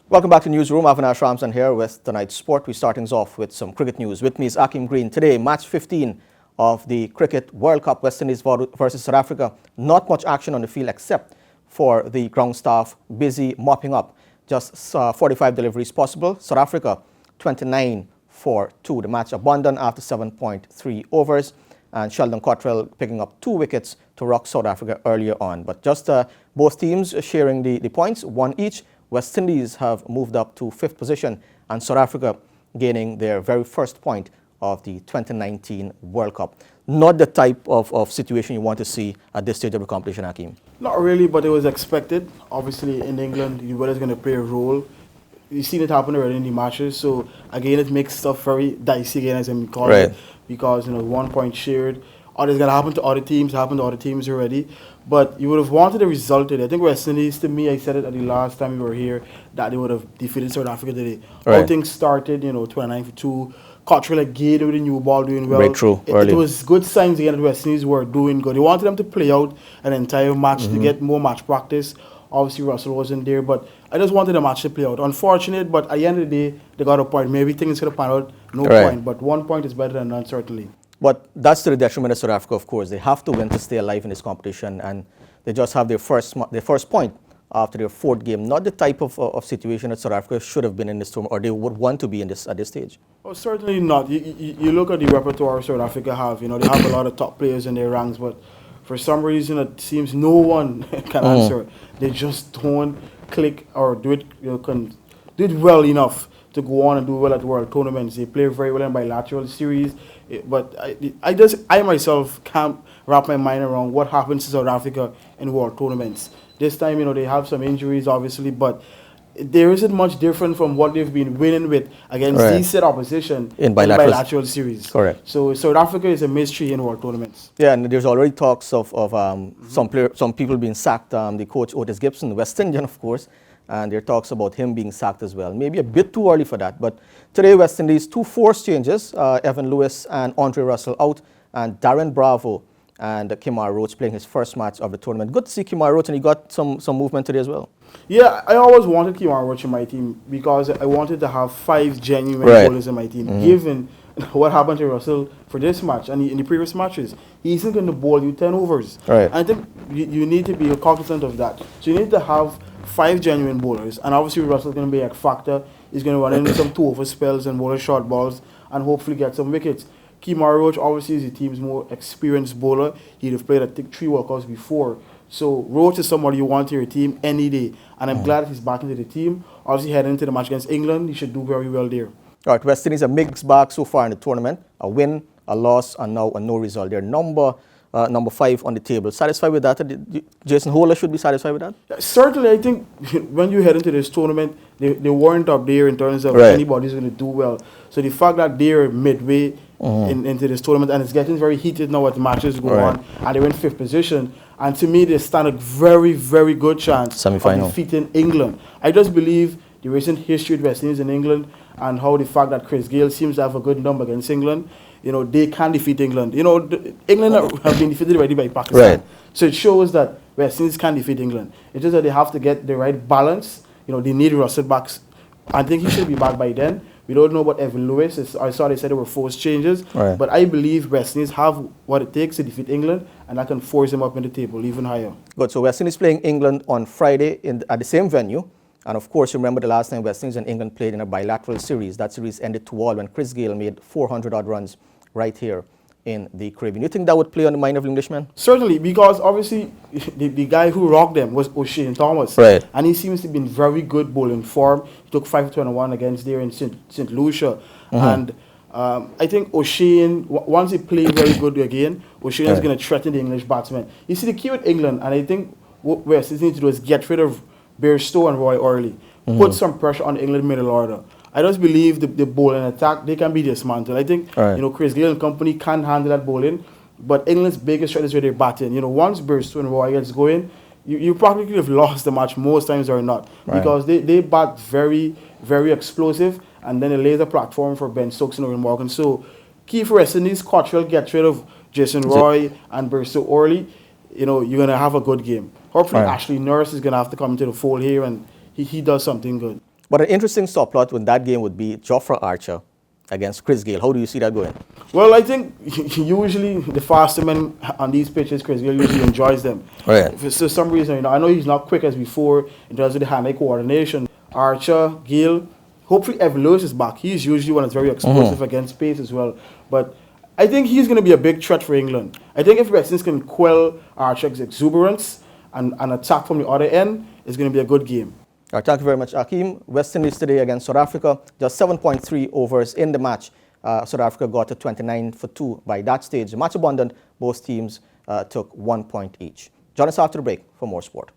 Welcome back to Newsroom. AVENASH, RAMZAN here with tonight's sport. We're starting off with some cricket news. With me is AKEEM GREENE. Today, match 15 of the Cricket World Cup, West Indies versus South Africa. Not much action on the field except for the ground staff busy mopping up. Just 45 deliveries possible. South Africa 29 for 2. The match abandoned after 7.3 overs. And Sheldon Cottrell picking up 2 wickets to rock South Africa earlier on. But just both teams sharing the points, 1 each. West Indies have moved up to 5th position, and South Africa gaining their very first point of the 2019 World Cup. Not the type of situation you want to see at this stage of the competition, AKEEM. Not really, but it was expected. Obviously, in England, the weather's going to play a role. You've seen it happen already in the matches, so again, it makes stuff very dicey again, as we call it, because 1 point shared. It's going to happen to other teams. It happened to other teams already. But you would have wanted a result today. I think West Indies, to me, I said it at the last time we were here, that they would have defeated South Africa today. Right. How things started, 29 for 2. Cottrell again with the new ball doing well. Breakthrough early. It was good signs again that West Indies were doing good. They wanted them to play out an entire match to get more match practice. Obviously, Russell wasn't there, but I just wanted the match to play out. Unfortunate, but at the end of the day, they got a point. Maybe things could have panned out, no point. But 1 point is better than none, certainly. But that's to the detriment of South Africa, of course. They have to win to stay alive in this competition, and they just have their first point after their 4th game. Not the type of situation that South Africa should have been in this tournament, or they would want to be in this at this stage. Oh, certainly not. You look at the repertoire South Africa have. They have a lot of top players in their ranks, but for some reason it seems no one can answer. They just don't click or do it. Can do it well enough to go on and do well at world tournaments. They play very well in bilateral series, but I myself can't wrap my mind around what happens to South Africa in world tournaments. This time, they have some injuries, obviously, but there isn't much different from what they've been winning with against decent opposition in bilateral series. Correct. So South Africa is a mystery in world tournaments. Yeah, and there's already talks of some people being sacked. The coach Otis Gibson, West Indian, of course. And there are talks about him being sacked as well. Maybe a bit too early for that. But today, West Indies, 2 forced changes. Evan Lewis and Andre Russell out. And Darren Bravo and Kemar Roach playing his first match of the tournament. Good to see Kemar Roach, and he got some movement today as well. Yeah, I always wanted Kemar Roach in my team because I wanted to have 5 genuine bowlers in my team. Given what happened to Russell for this match and in the previous matches, he isn't going to bowl you 10 overs. Right. And I think you need to be cognizant of that. So you need to have 5 genuine bowlers, and obviously Russell's going to be a factor. He's going to run into some 2 over spells and bowl short balls and hopefully get some wickets. Kemar Roach obviously is the team's more experienced bowler. He'd have played, I think, 3 World Cups before. So Roach is somebody you want in your team any day, and I'm glad he's back into the team. Obviously heading into the match against England, he should do very well there. All right, West Indies a mixed bag so far in the tournament. A win, a loss, and now a no result. They're number 5 on the table. Satisfied with that? Jason Holder should be satisfied with that? Yeah, certainly, I think when you head into this tournament, they weren't up there in terms of anybody's going to do well. So the fact that they're midway into this tournament, and it's getting very heated now as the matches go on, and they're in 5th position, and to me, they stand a very, very good chance of defeating England. I just believe the recent history with West Indies in England and how the fact that Chris Gayle seems to have a good number against England, they can defeat England. England have been defeated already by Pakistan. So it shows that West Indies can defeat England. It's just that they have to get the right balance. They need Russell back. I think he should be back by then. We don't know about Evan Lewis. I saw they said there were forced changes. But I believe West Indies have what it takes to defeat England, and that can force them up in the table even higher. Good. So West Indies playing England on Friday at the same venue. And of course, remember the last time West Indies and England played in a bilateral series. That series ended 2-2 when Chris Gayle made 400-odd runs right here in the Caribbean. You think that would play on the mind of the Englishman? Certainly, because obviously the guy who rocked them was O'Shane Thomas. And he seems to be in very good bowling form. He took 5-21 against there in St. Lucia. And I think O'Shane, once he plays very good again, O'Shane is going to threaten the English batsmen. You see, the key with England, and I think what West Indies need to do is get rid of Bairstow and Roy early. Put some pressure on the England middle order. I just believe the bowling attack, they can be dismantled. I think, Chris Gayle and company can handle that bowling, but England's biggest threat is where they're batting. Once Bairstow and Roy gets going, you probably could have lost the match most times or not, because they bat very, very explosive, and then they lay the platform for Ben Stokes and Owen Morgan. So, key for West Indies, Cottrell gets rid of Jason Roy and Bairstow early. You're going to have a good game. Hopefully, Ashley Nurse is going to have to come into the fold here, and he does something good. But an interesting subplot in that game would be Jofra Archer against Chris Gayle. How do you see that going? Well, I think usually the faster men on these pitches, Chris Gayle usually enjoys them. Right. For some reason, you know, I know he's not quick as before in terms of the hand-eye coordination. Archer, Gayle, hopefully Evan Lewis is back. He's usually one that's very explosive against pace as well. But I think he's going to be a big threat for England. I think if West Indies can quell Archer's exuberance and attack from the other end, it's going to be a good game. All right, thank you very much, AKEEM. West Indies today against South Africa, just 7.3 overs in the match. South Africa got to 29 for 2 by that stage. The match abundant, both teams took 1 point each. Join us after the break for more sport.